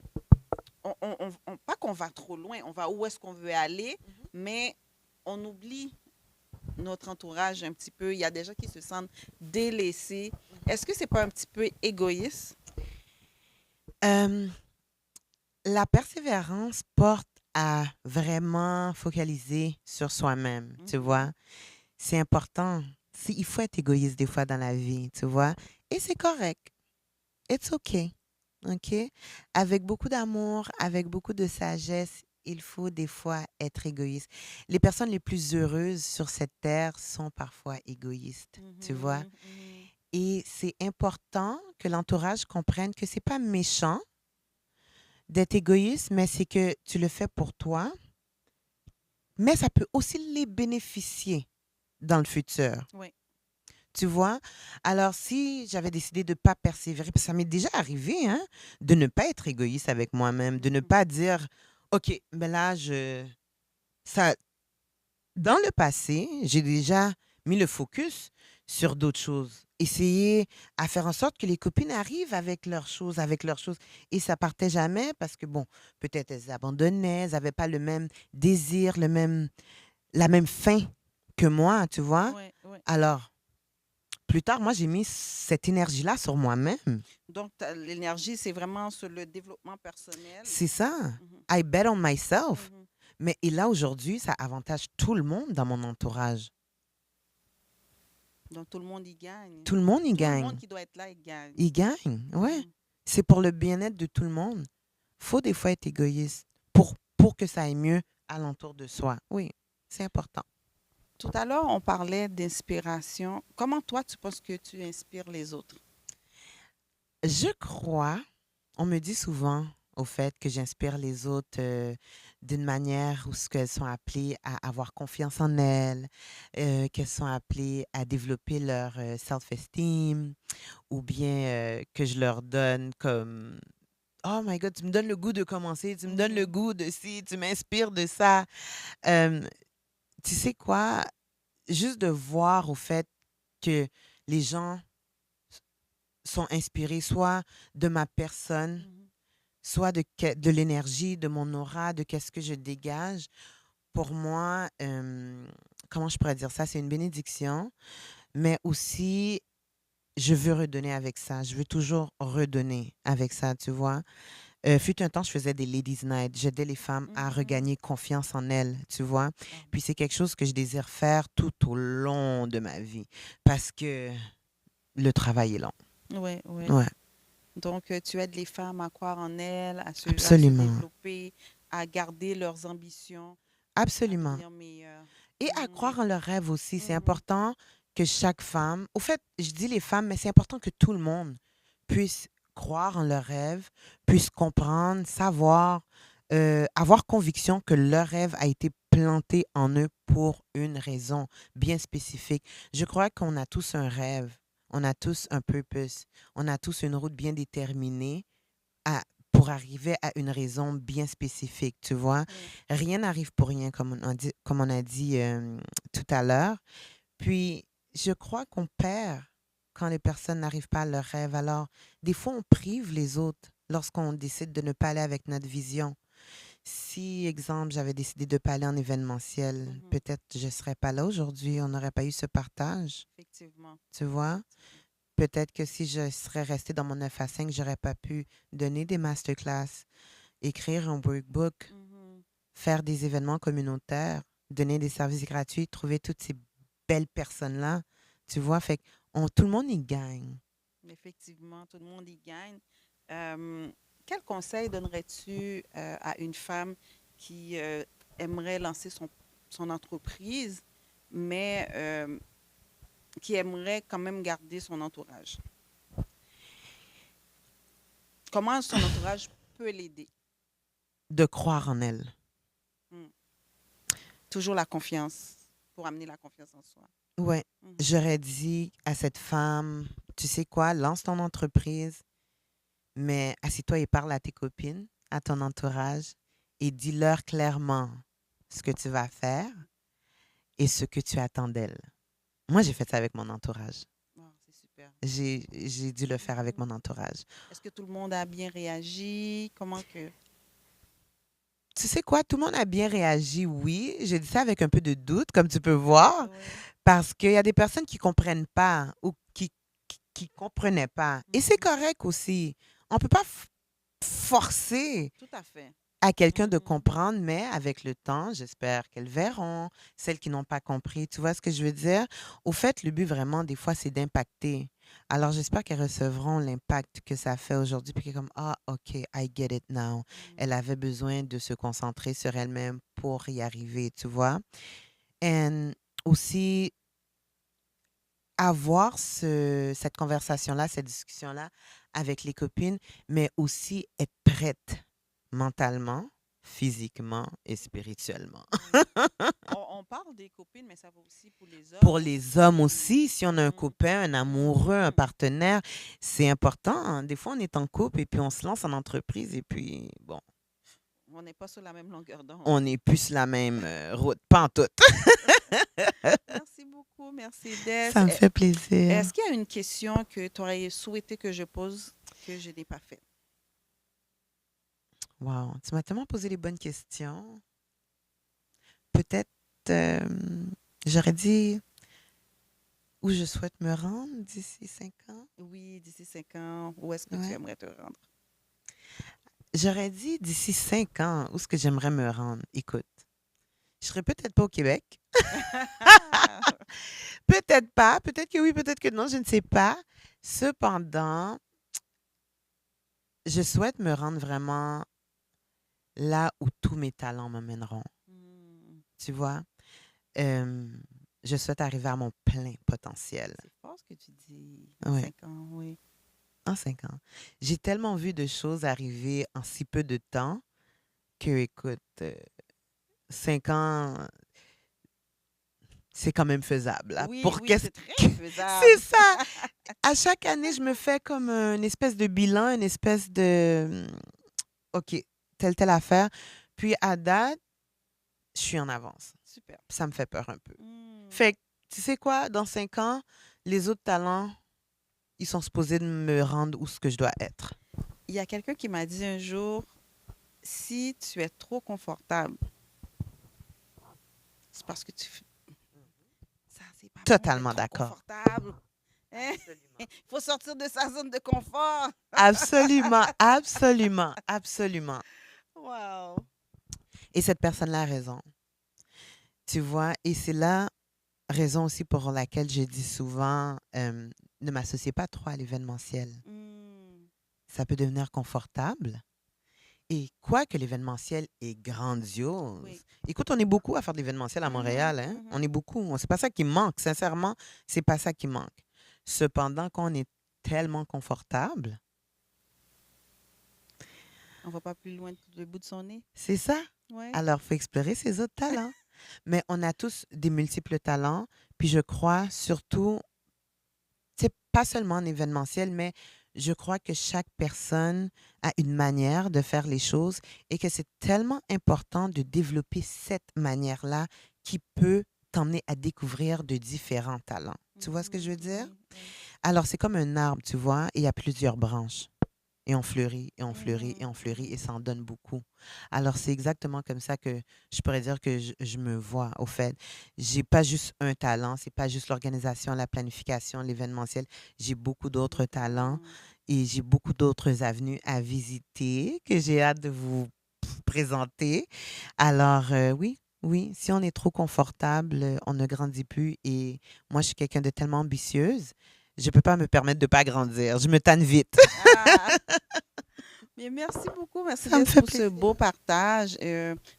pas qu'on va trop loin, on va où est-ce qu'on veut aller, mais on oublie notre entourage un petit peu. Il y a des gens qui se sentent délaissés. Est-ce que c'est pas un petit peu égoïste? Euh, la persévérance porte à vraiment focaliser sur soi-même, tu Mhm. vois. C'est important. Il faut être égoïste des fois dans la vie, tu vois. Et c'est correct. It's okay. OK? Avec beaucoup d'amour, avec beaucoup de sagesse, il faut des fois être égoïste. Les personnes les plus heureuses sur cette terre sont parfois égoïstes, tu vois? Mhm, mhm. Et c'est important que l'entourage comprenne que c'est pas méchant d'être égoïste, mais c'est que tu le fais pour toi, mais ça peut aussi les bénéficier dans le futur. Oui. Tu vois? Alors, si j'avais décidé de ne pas persévérer, parce que ça m'est déjà arrivé, hein, de ne pas être égoïste avec moi-même, de ne Mhm. pas dire, OK, mais là, ça, dans le passé, j'ai déjà mis le focus sur d'autres choses. Essayer à faire en sorte que les copines arrivent avec leurs choses. Et ça partait jamais parce que, bon, peut-être elles abandonnaient, elles n'avaient pas le même désir, la même faim que moi, tu vois? Oui, oui. Alors, plus tard, moi, j'ai mis cette énergie-là sur moi-même. Donc, l'énergie, c'est vraiment sur le développement personnel. C'est ça. Mhm, I bet on myself. mhm. Mais et là, aujourd'hui, ça avantage tout le monde dans mon entourage. Donc, tout le monde y gagne. Tout le monde y Tout le monde gagne. qui doit être là, il gagne. Il gagne, ouais. Mhm. C'est pour le bien-être de tout le monde. Faut des fois être égoïste pour que ça aille mieux alentour de soi. Oui, c'est important. Tout à l'heure, on parlait d'inspiration. Comment toi, tu penses que tu inspires les autres? Je crois, on me dit souvent au fait que j'inspire les autres d'une manière où ce qu'elles sont appelées à avoir confiance en elles, qu'elles sont appelées à développer leur self-esteem, ou bien que je leur donne comme Oh my God, tu me donnes le goût de commencer, tu me donnes le Mhm. goût de ci, tu m'inspires de ça. Euh, Tu sais quoi? Juste de voir au fait que les gens sont inspirés soit de ma personne, Mhm. soit de l'énergie, de mon aura, de qu'est-ce que je dégage. Pour moi, comment je pourrais dire ça? C'est une bénédiction, mais aussi, je veux redonner avec ça. Je veux toujours redonner avec ça, tu vois. Fut un temps, je faisais des ladies' night. J'aidais les femmes à Mhm. regagner confiance en elles, tu vois. Ah, Puis c'est quelque chose que je désire faire tout au long de ma vie parce que le travail est long. oui, oui. Ouais, Donc, tu aides les femmes à croire en elles, à se absolument. développer, à garder leurs ambitions, à Absolument. devenir meilleures. Et à Mhm. croire en leurs rêves aussi. C'est Mhm. important que chaque femme, au fait, je dis les femmes, mais c'est important que tout le monde puisse croire en leurs rêves, puisse comprendre, savoir, avoir conviction que leur rêve a été planté en eux pour une raison bien spécifique. Je crois qu'on a tous un rêve, on a tous un purpose, on a tous une route bien déterminée à pour arriver à une raison bien spécifique, tu vois? Oui. Rien n'arrive pour rien, comme on a dit tout à l'heure. Puis, je crois qu'on perd quand les personnes n'arrivent pas à leurs rêves. Alors, des fois, on prive les autres lorsqu'on décide de ne pas aller avec notre vision. Si, exemple, j'avais décidé de pas aller en événementiel, Mhm. peut-être je serais pas là aujourd'hui, on n'aurait pas eu ce partage, Effectivement. tu vois? Effectivement. Peut-être que si je serais restée dans mon 9 à 5, j'aurais pas pu donner des masterclass, écrire un workbook, Mhm. faire des événements communautaires, donner des services gratuits, trouver toutes ces belles personnes-là, tu vois? Fait que tout le monde y gagne. Effectivement, tout le monde y gagne. Euh, Quel conseil donnerais-tu à une femme qui aimerait lancer son entreprise, mais qui aimerait quand même garder son entourage? Comment son entourage peut l'aider? De croire en elle. Hmm. Toujours la confiance, pour amener la confiance en soi. Ouais, Mhm. j'aurais dit à cette femme, tu sais quoi, lance ton entreprise, mais assis-toi et parle à tes copines, à ton entourage, et dis-leur clairement ce que tu vas faire et ce que tu attends d'elles. Moi, j'ai fait ça avec mon entourage. Ah, c'est super. J'ai dû le faire avec Mhm. mon entourage. Est-ce que tout le monde a bien réagi? Comment que... Tu sais quoi, tout le monde a bien réagi, oui. J'ai dit ça avec un peu de doute, comme tu peux voir, Oui. parce qu'il y a des personnes qui comprennent pas ou qui comprenaient pas. Et c'est Mhm. correct aussi. On peut pas forcer Tout à fait. à quelqu'un de Mhm. comprendre, mais avec le temps, j'espère qu'elles verront, celles qui n'ont pas compris. Tu vois ce que je veux dire? Au fait, le but vraiment, des fois, c'est d'impacter. Alors, j'espère qu'elles recevront l'impact que ça fait aujourd'hui, puis qu'elles sont comme, ah, OK, I get it now. Elle Mhm. avait besoin de se concentrer sur elle-même pour y arriver, tu vois? Et aussi, avoir cette conversation-là, cette discussion-là avec les copines, mais aussi être prête mentalement, physiquement et spirituellement. Oui. On parle des copines, mais ça va aussi pour les Pour hommes les hommes aussi. aussi, si on a un Mhm. copain, un amoureux, un Mhm. partenaire, c'est important, hein. Des fois, on est en couple et puis on se lance en entreprise et puis, bon, On n'est pas sur la même longueur d'onde. on n'est plus sur la même route. Pas en tout. Merci beaucoup. Merci, Des. Ça me fait plaisir. Est-ce qu'il y a une question que tu aurais souhaité que je pose que je n'ai pas faite? Wow, tu m'as tellement posé les bonnes questions. Peut-être, euh, j'aurais dit où je souhaite me rendre d'ici 5 ans. Oui, d'ici 5 ans, où est-ce que tu Ouais. aimerais te rendre? J'aurais dit d'ici 5 ans, où est-ce que j'aimerais me rendre? Écoute, je serais peut-être pas au Québec. Peut-être pas. Peut-être que oui, peut-être que non, je ne sais pas. Cependant, je souhaite me rendre vraiment là où tous mes talents m'emmèneront. Hmm, Tu vois? Euh, je souhaite arriver à mon plein potentiel. c'est fort ce que tu dis. En Oui, 5 ans, oui. en 5 ans. J'ai tellement vu de choses arriver en si peu de temps que, écoute, 5 ans, c'est quand même faisable, là. Oui, Pour oui, qu'est-ce c'est très que... C'est faisable. ça! À chaque année, je me fais comme une espèce de bilan, une espèce de... OK, telle affaire. Puis à date, je suis en avance. Super. Ça me fait peur un peu. Hmm. Fait que, tu sais quoi, dans 5 ans, les autres talents, ils sont supposés de me rendre où ce que je dois être. Il y a quelqu'un qui m'a dit un jour, si tu es trop confortable, c'est parce que ça, c'est pas bon d'être Totalement trop d'accord. confortable. Hein? Il faut sortir de sa zone de confort. Absolument, absolument, absolument. Wow. Et cette personne-là a raison. Tu vois, et c'est la raison aussi pour laquelle je dis souvent, ne m'associez pas trop à l'événementiel. Hmm. Ça peut devenir confortable. Et quoique l'événementiel est grandiose. Oui. Écoute, on est beaucoup à faire de l'événementiel à Mhm, Montréal, hein? mhm. On est beaucoup. C'est pas ça qui manque. Sincèrement, c'est pas ça qui manque. Cependant, quand on est tellement confortable, On va pas plus loin que le bout de son nez. c'est ça. Ouais. Alors, il faut explorer ses autres talents. Mais on a tous des multiples talents. Puis je crois surtout, c'est pas seulement en événementiel, mais je crois que chaque personne a une manière de faire les choses et que c'est tellement important de développer cette manière-là qui peut t'emmener à découvrir de différents talents. Tu vois ce que je veux Mhm, dire? oui, oui. Alors, c'est comme un arbre, tu vois, et il y a plusieurs branches. et on fleurit, et on fleurit, et Mhm. on fleurit, et ça en donne beaucoup. Alors, c'est exactement comme ça que je pourrais dire que je me vois, au fait. J'ai pas juste un talent, c'est pas juste l'organisation, la planification, l'événementiel. J'ai beaucoup d'autres talents Mhm. et j'ai beaucoup d'autres avenues à visiter que j'ai hâte de vous présenter. Alors, oui, oui, si on est trop confortable, on ne grandit plus. Et moi, je suis quelqu'un de tellement ambitieuse, je peux pas me permettre de pas grandir. Je me tanne vite. Ah, bien, merci beaucoup, Ça me Mercedes, fait pour ce plaisir. beau partage.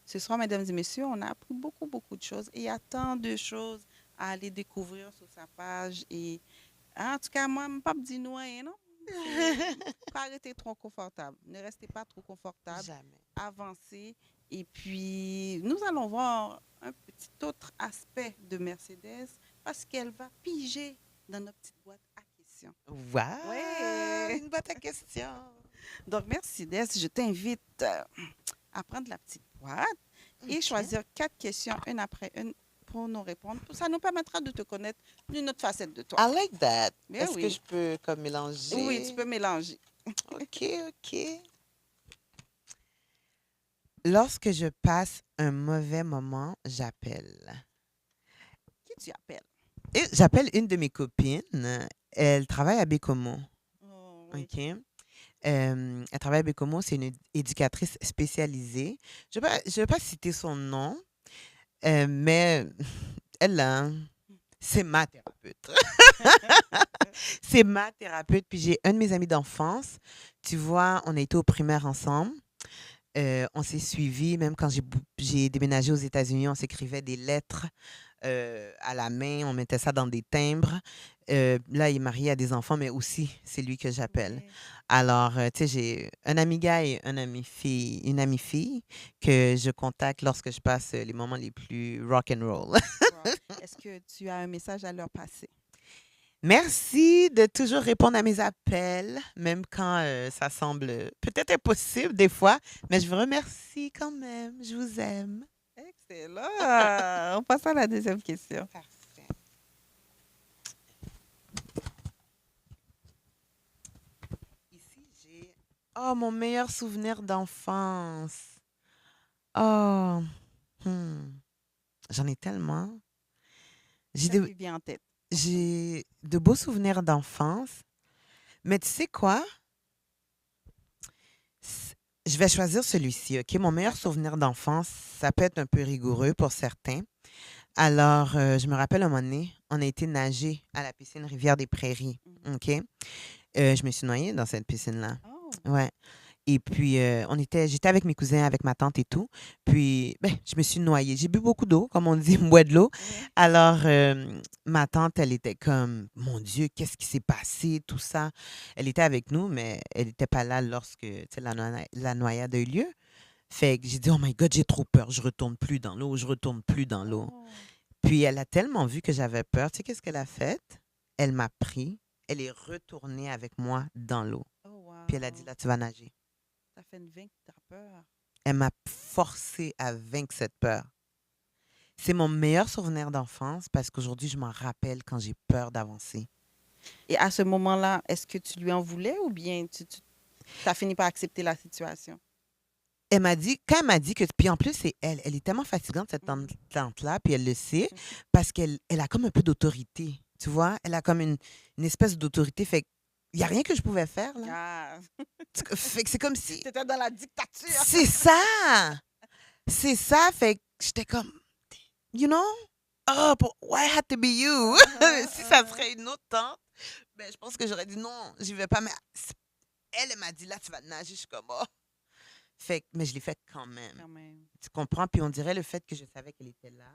Ce soir, mesdames et messieurs, on a appris beaucoup, beaucoup de choses et il y a tant de choses à aller découvrir sur sa page. Et en tout cas, moi, je ne pas me dire non, hein, non? C'est pas arrêter trop confortable. Ne restez pas trop confortable. Jamais. Avancez. Et puis, nous allons voir un petit autre aspect de Mercedes parce qu'elle va piger dans notre petite boîte à questions. Wow! Oui! Une boîte à questions. Donc, Mercedes, je t'invite à prendre la petite boîte et OK. choisir 4 questions, une après une, pour nous répondre. Ça nous permettra de te connaître d'une autre facette de toi. I like that. Mais Est-ce que oui, je peux comme oui, tu mélanger? peux mélanger. OK, OK. Lorsque je passe un mauvais moment, j'appelle. Qui tu appelles? Et j'appelle une de mes copines. Elle travaille à Bécomo. Oh, oui. OK? Elle travaille à Bécomo. C'est une éducatrice spécialisée. Je vais pas citer son nom, mais elle, là, c'est ma thérapeute. C'est ma thérapeute. Puis j'ai un de mes amis d'enfance. Tu vois, on a été au primaire ensemble. On s'est suivis, même quand j'ai déménagé aux États-Unis, on s'écrivait des lettres à la main, on mettait ça dans des timbres. Là, il est marié à des enfants, mais aussi, c'est lui que j'appelle. Oui. Alors, tu sais, j'ai un ami gars et une amie fille que je contacte lorsque je passe les moments les plus rock and roll. Wow. Est-ce que tu as un message à leur passer? Merci de toujours répondre à mes appels, même quand ça semble peut-être impossible des fois, mais je vous remercie quand même. Je vous aime. Excellent. On passe à la deuxième question. Parfait. Ici, j'ai... Oh, mon meilleur souvenir d'enfance. Oh, hmm, j'en ai tellement. J'ai Qu'est-ce de, qui vient en tête? j'ai de beaux souvenirs d'enfance. Mais tu sais quoi? C- Je vais choisir celui-ci, OK? Mon meilleur D'accord. souvenir d'enfance, ça peut être un peu rigoureux pour certains. Alors, je me rappelle un moment donné, on a été nager à la piscine Rivière des Prairies, Mhm. OK? Je me suis noyée dans cette piscine-là. Oh, Ouais. Et puis, j'étais avec mes cousins, avec ma tante et tout. Puis, ben, je me suis noyée. J'ai bu beaucoup d'eau, comme on dit, bois de l'eau. oui. Alors, ma tante, elle était comme, mon Dieu, qu'est-ce qui s'est passé, tout ça. Elle était avec nous, mais elle n'était pas là lorsque, tu sais, la noyade a eu lieu. Fait que j'ai dit, oh my God, j'ai trop peur. Je retourne plus dans l'eau, je retourne plus dans l'eau. Oh, Puis, elle a tellement vu que j'avais peur. Tu sais, qu'est-ce qu'elle a fait? Elle m'a pris, elle est retournée avec moi dans l'eau. oh, Puis, elle a dit, wow. là, tu vas nager. Ça fait une vingt que t'as peur. Elle m'a forcé à vaincre cette peur. C'est mon meilleur souvenir d'enfance parce qu'aujourd'hui, je m'en rappelle quand j'ai peur d'avancer. Et à ce moment-là, est-ce que tu lui en voulais ou bien tu as fini par accepter la situation? Elle m'a dit, quand elle m'a dit que, puis en plus, c'est elle, elle est tellement fatigante, cette Mhm. tante-là, puis elle le sait, parce qu'elle a comme un peu d'autorité, tu vois? Elle a comme une espèce d'autorité, fait qu'il n'y a rien que je pouvais faire, là. Ah, Fait que c'est comme si, t'étais dans la dictature. c'est ça! C'est ça, fait que j'étais comme, you know? Oh, why had to be you? Uh-huh, Si ça uh-huh. serait une autre tante, ben, je pense que j'aurais dit non, j'y vais pas. Mais elle m'a dit là, tu vas nager. Je suis comme, oh. Fait mais je l'ai fait quand même. Quand même. Tu comprends? Puis on dirait le fait que je savais qu'elle était là.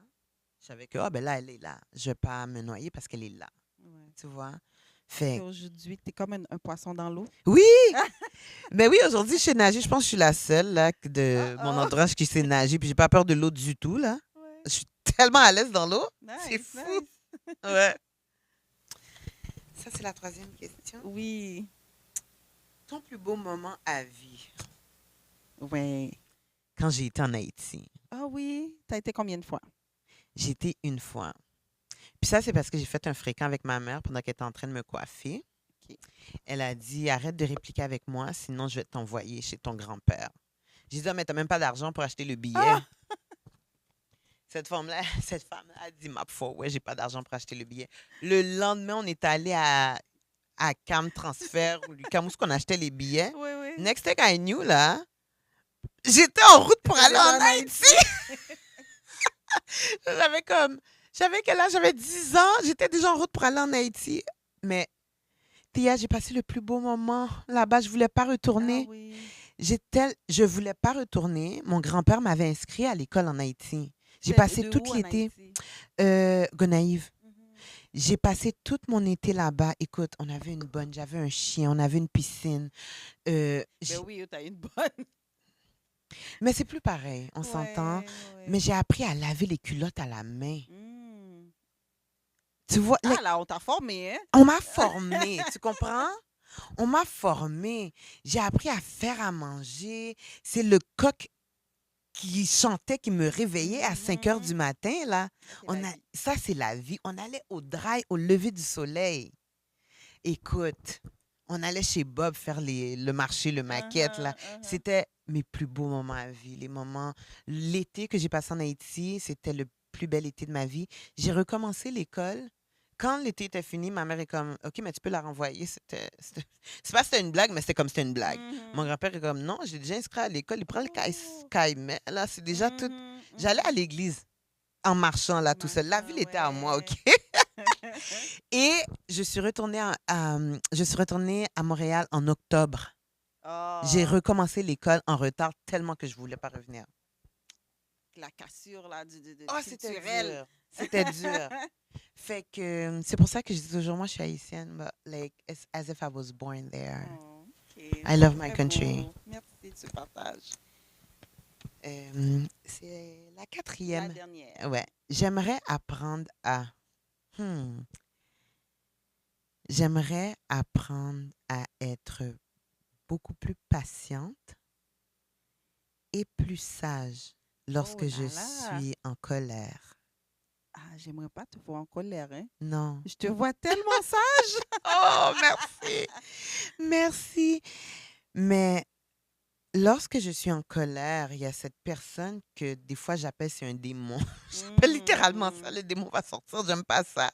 Je savais que, oh, ben là, elle est là. Je vais pas me noyer parce qu'elle est là. Ouais. Tu vois? Est-ce Fait qu'aujourd'hui, tu es comme un poisson dans l'eau? oui! Mais oui, aujourd'hui, je sais nager. Je pense que je suis la seule là, de mon Oh, oh. entourage qui sait nager. Puis j'ai pas peur de l'eau du tout, là. Ouais. Je suis tellement à l'aise dans l'eau. C'est Nice, fou. nice. Ouais. Ça, c'est la troisième question. Oui. Ton plus beau moment à vie? Ouais. Quand j'ai été en Haïti. Ah oui. Tu as été combien de fois? J'ai été une fois. Puis ça, c'est parce que j'ai fait un fréquent avec ma mère pendant qu'elle était en train de me coiffer. OK. OK. Elle a dit, arrête de répliquer avec moi, sinon je vais t'envoyer chez ton grand-père. J'ai dit, ah, mais t'as même pas d'argent pour acheter le billet. Ah! Cette femme-là, cette femme a dit, ma foi, ouais, j'ai pas d'argent pour acheter le billet. Le lendemain, on est allé à Cam Transfert ou Lucam, où est-ce qu'on achetait les billets. Oui, oui. Next thing I knew, là, j'étais en route pour T'étais aller déjà en en Haïti. J'avais quel âge? J'avais 10 ans. J'étais déjà en route pour aller en Haïti. Mais, Tia, j'ai passé le plus beau moment là-bas. Je voulais pas Ah retourner. oui. Je voulais pas retourner. Mon grand-père m'avait inscrit à l'école en Haïti. J'ai C'est passé de tout où en l'été, Haïti? Gonaïve. Mhm. J'ai passé tout mon été là-bas. Écoute, on avait une bonne, j'avais un chien, on avait une piscine. Ben J'ai- oui, t'as une bonne. Mais c'est plus pareil, on s'entend. Ouais, ouais. Mais j'ai appris à laver les culottes à la main. Hmm. Tu vois, Ah là, on t'a formé, hein? on m'a formée, tu comprends? On m'a formée. J'ai appris à faire à manger. C'est le coq qui chantait, qui me réveillait à 5 heures du matin, là. Ça, c'est la vie. Ça, c'est la vie. On allait au dry, au lever du soleil. Écoute, on allait chez Bob faire le marché, le maquette, là. Uh-huh, uh-huh. C'était mes plus beaux moments à vie. Les moments... L'été que j'ai passé en Haïti, c'était le plus bel été de ma vie. J'ai recommencé l'école. Quand l'été était fini, ma mère est comme, OK, mais tu peux la renvoyer. C'est pas que c'était une blague, mais c'était comme c'était une blague. Mon Mhm. grand-père est comme, non, j'ai déjà inscrit à l'école. Il prend le Oh. caïman, là, c'est déjà tout. Mhm, J'allais à mhm. l'église en marchant, là, tout seul. La Marchand, ville était à moi, OK? ouais. Et je suis retournée je suis retournée à Montréal en octobre. J'ai Ah, recommencé l'école en retard tellement que je voulais pas revenir. la cassure là, Oh, c'était culturelle. dur. C'était dur. Fait que c'est pour ça que je dis toujours, moi, je suis haïtienne, but like, it's as if I was born there. Oh, ok. I love my Très country. beau. Merci de ce partage. C'est la La 4e. dernière. Ouais. J'aimerais apprendre à... Hmm. J'aimerais apprendre à être beaucoup plus patiente et plus sage Oh lorsque je là là. suis en colère. Ah, j'aimerais pas te voir en colère, hein? Non. Je te vois tellement sage. Oh, merci. Merci. Mais lorsque je suis en colère, il y a cette personne que des fois j'appelle c'est un démon. J'appelle littéralement ça, le démon va sortir, j'aime pas ça.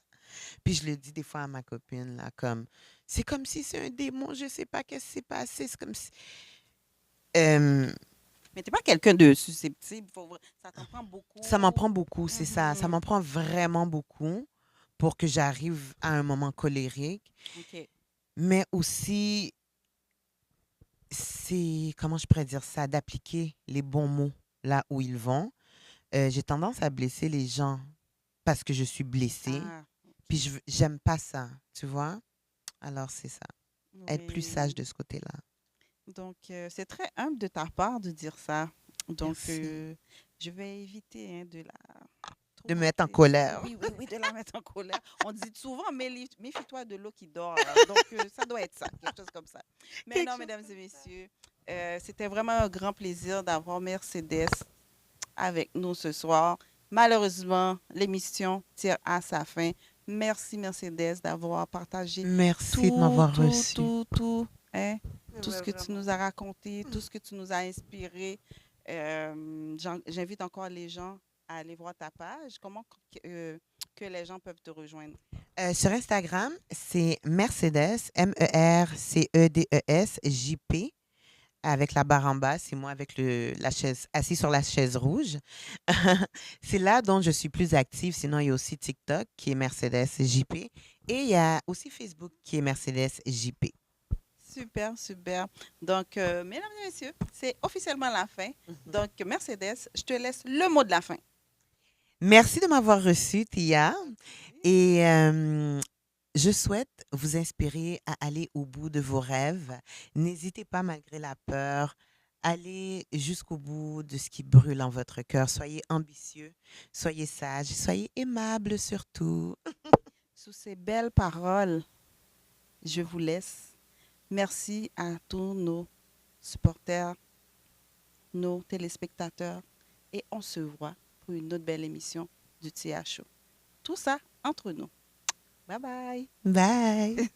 Puis je le dis des fois à ma copine, là, comme, c'est comme si c'est un démon, je sais pas qu'est-ce qui s'est passé, c'est comme si... Euh, Mais t'es pas quelqu'un de susceptible. Ça t'en prend beaucoup. ça m'en prend beaucoup, c'est ça. Ça Mhm. m'en prend vraiment beaucoup pour que j'arrive à un moment colérique. OK. Mais aussi, c'est, comment je pourrais dire ça, d'appliquer les bons mots là où ils vont. J'ai tendance à blesser les gens parce que je suis blessée. Ah, Puis j'aime pas ça, tu vois? Alors, c'est ça. Être plus oui. sage de ce côté-là. Donc, c'est très humble de ta part de dire ça. Donc, Merci. je vais éviter hein, de la De me mettre en tourmenter. colère. Oui, oui, oui, de la mettre en colère. On dit souvent, méfie-toi de l'eau qui dort. Donc, ça doit être ça, quelque chose comme ça. Mais Quelque non, chose mesdames et comme ça. messieurs, c'était vraiment un grand plaisir d'avoir Mercedes avec nous ce soir. Malheureusement, l'émission tire à sa fin. Merci, Mercedes, d'avoir partagé Merci de tout, m'avoir tout, reçu. tout, hein, tout ce Ouais, que tu vraiment. nous as raconté, tout ce que tu nous as inspiré. J'invite encore les gens à aller voir ta page. Comment que les gens peuvent te rejoindre? Sur Instagram, c'est Mercedes, Mercedes, JP, avec la barre en bas. C'est moi avec la chaise, assis sur la chaise rouge. C'est là dont je suis plus active. Sinon, il y a aussi TikTok qui est Mercedes JP. Et il y a aussi Facebook qui est Mercedes JP. Super, super. Donc, mesdames et messieurs, c'est officiellement la fin. Donc, Mercedes, je te laisse le mot de la fin. Merci de m'avoir reçu, Tia. Et je souhaite vous inspirer à aller au bout de vos rêves. N'hésitez pas, malgré la peur, allez jusqu'au bout de ce qui brûle en votre cœur. Soyez ambitieux, soyez sage, soyez aimable surtout. Sous ces belles paroles, je vous laisse. Merci à tous nos supporters, nos téléspectateurs. Et on se voit pour une autre belle émission du THO. Tout ça entre nous. Bye bye. Bye.